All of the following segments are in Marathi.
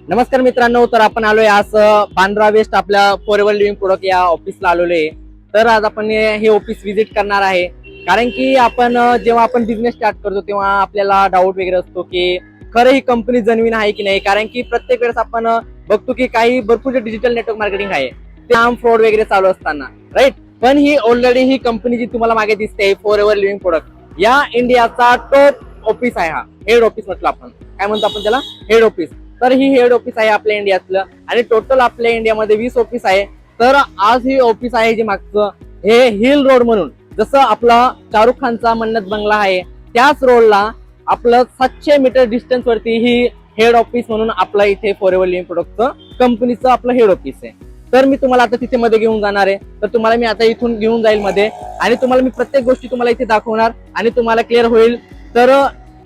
नमस्कार मित्रांनो, तर आपण आलोय आज बांद्रा वेस्ट आपल्या फॉरएव्हर लिव्हिंग प्रोडक्ट या ऑफिसला आलेलो आहे. तर आज आपण हे ऑफिस व्हिजिट करणार आहे. कारण की आपण जेव्हा आपण बिझनेस स्टार्ट करतो तेव्हा आपल्याला डाऊट वगैरे असतो की खरं ही कंपनी जेन्युइन आहे की नाही. कारण की प्रत्येक वेळेस आपण बघतो की काही भरपूर डिजिटल नेटवर्क मार्केटिंग आहे ते फ्रॉड वगैरे चालू असताना, राईट. पण ही ऑलरेडी ही कंपनी जी तुम्हाला मागे दिसते फॉरएव्हर लिव्हिंग प्रोडक्ट या इंडियाचा टॉप ऑफिस आहे. हा हेड ऑफिस म्हटलं आपण, काय म्हणतो आपण त्याला, हेड ऑफिस. तर ही हेड ऑफिस आहे आपल्या इंडियातलं आणि टोटल आपल्या इंडियामध्ये 20 ऑफिस आहे. तर आज ही ऑफिस आहे जे मागचं हे हिल रोड म्हणून, जसं आपला शाहरुख खानचा मन्नत बंगला आहे त्याच रोडला आपलं 700 मीटर डिस्टन्स वरती ही हेड ऑफिस म्हणून आपला इथे फॉरएव्हर लिव्हिंग प्रोडक्टचं कंपनीचं आपलं हेड ऑफिस आहे. तर मी तुम्हाला आता तिथे मध्ये घेऊन जाणार आहे. तर तुम्हाला मी आता इथून घेऊन जाईल मध्ये आणि तुम्हाला मी प्रत्येक गोष्टी तुम्हाला इथे दाखवणार आणि तुम्हाला क्लिअर होईल तर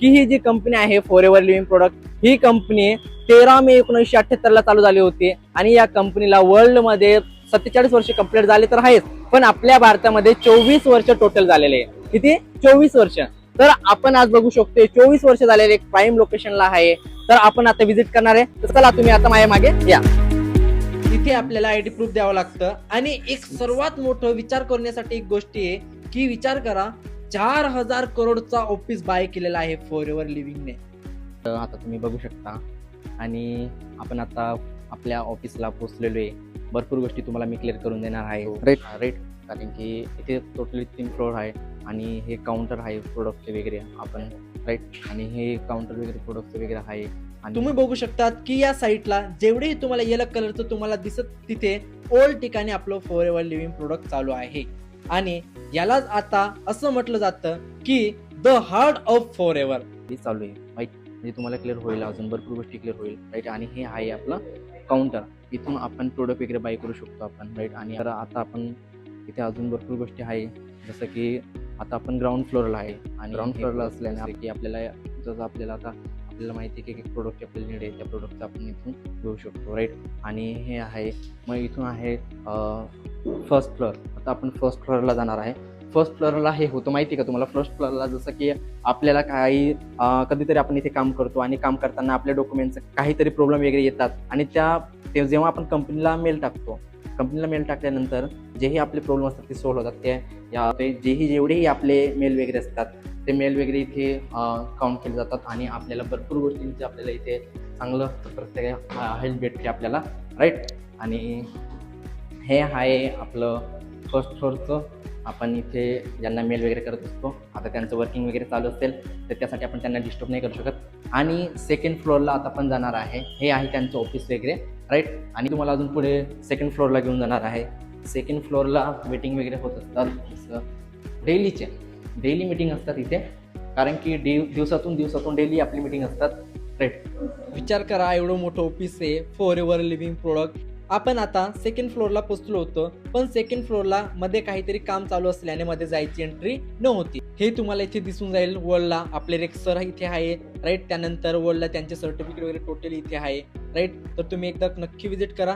की ही जी कंपनी आहे फॉरएव्हर लिव्हिंग प्रोडक्ट ही कंपनी 13 मे 1978 ला चालू झाली होती आणि या कंपनीला वर्ल्ड मध्ये 47 वर्ष कंप्लीट झाले तर आहेच, पण आपल्या भारतामध्ये 24 वर्ष टोटल झालेले आहे. किती? 24 वर्ष. तर आपण आज बघू शकतो 24 वर्ष झालेले एक प्राईम लोकेशनला आहे. तर आपण आता व्हिजिट करणार आहे. तर चला तुम्ही आता माझ्या मागे या. इथे आपल्याला आयडी प्रूफ द्यावं लागतं आणि एक सर्वात मोठं विचार करण्यासाठी एक गोष्ट आहे की विचार करा, 4000 करोडचा ऑफिस बाय केलेला आहे फॉरएव्हर लिव्हिंगने. आता तुम्ही बघू शकता आणि आपण आता आपल्या ऑफिसला पोहोचलेलो आहे. भरपूर गोष्टी तुम्हाला मी क्लिअर करून देणार आहे, राईट. कारण की इथे टोटली 3 फ्लोर आहे आणि हे काउंटर आहे प्रोडक्टचे वगैरे आपण, राईट. आणि हे काउंटर वगैरे प्रोडक्टचे वगैरे आहे. आणि तुम्ही बघू शकतात की या साईटला जेवढे तुम्हाला येलो कलरचं तुम्हाला दिसत तिथे ओल्ड ठिकाणी आपलं फॉरएव्हर लिव्हिंग प्रोडक्ट चालू आहे आणि यालाच आता असं म्हटलं जातं की द हार्ट ऑफ फॉरएव्हर चालू आहे, राईट. म्हणजे तुम्हाला क्लिअर होईल, अजून भरपूर गोष्टी क्लिअर होईल, राईट. आणि हे आहे आपलं काउंटर, इथून आपण प्रोडक्ट वगैरे बाय करू शकतो आपण, राईट. आणि आता आपण इथे अजून भरपूर गोष्टी आहे, जसं की आता आपण ग्राउंड फ्लोअरला आहे आणि ग्राउंड फ्लोअरला असल्याने की आपल्याला जसं आपल्याला आता आपल्याला माहिती आहे की एक प्रोडक्ट आपल्याला नीड आहे, त्या प्रोडक्टचं आपण इथून घेऊ शकतो, राईट. आणि हे आहे, मग इथून आहे फर्स्ट फ्लोअर. आता आपण फर्स्ट फ्लोअरला जाणार आहे. फर्स्ट फ्लोअरला हे होतं माहिती आहे का तुम्हाला, फर्स्ट फ्लोअरला जसं की आपल्याला काही कधीतरी आपण इथे काम करतो आणि काम करताना आपल्या डॉक्युमेंटचं काहीतरी प्रॉब्लेम वगैरे येतात आणि ते जेव्हा आपण कंपनीला मेल टाकतो, कंपनीला मेल टाकल्यानंतर जेही आपले प्रॉब्लेम असतात ते सॉल्व्ह होतात. ते जेवढेही आपले मेल वगैरे असतात ते मेल वगैरे इथे काउंट केले जातात आणि आपल्याला भरपूर गोष्टींचे आपल्याला इथे चांगलं प्रत्येक हेल्प भेटते आपल्याला, राईट. आणि हे आहे आपलं फर्स्ट फ्लोअरचं. आपण इथे ज्यांना मेल वगैरे करत असतो, आता त्यांचं वर्किंग वगैरे चालू असेल तर त्यासाठी आपण त्यांना डिस्टर्ब नाही करू शकत. आणि सेकंड फ्लोअरला आता आपण जाणार आहे, हे आहे त्यांचं ऑफिस वगैरे, राईट. आणि तुम्हाला अजून पुढे सेकंड फ्लोअरला घेऊन जाणार आहे. सेकंड फ्लोअरला मीटिंग वगैरे होत असतात, जसं डेली मीटिंग असतात इथे, कारण की दिवसातून डेली आपली मीटिंग असतात, राईट. विचार करा, एवढं मोठं ऑफिस आहे फॉरएव्हर लिव्हिंग प्रोडक्ट. आपण आता सेकंड फ्लोअरला पोहोचलो होतो, पण सेकंड फ्लोअरला मध्ये काहीतरी काम चालू असल्याने मध्ये जायची एंट्री नव्हती. हे तुम्हाला इथे दिसून जाईल. वर्ल्डला आपले रेक्सर इथे आहे, राईट. त्यानंतर वर्ल्डला त्यांचे सर्टिफिकेट वगैरे टोटल इथे आहे, राईट. तर तुम्ही एकदा नक्की व्हिजिट करा.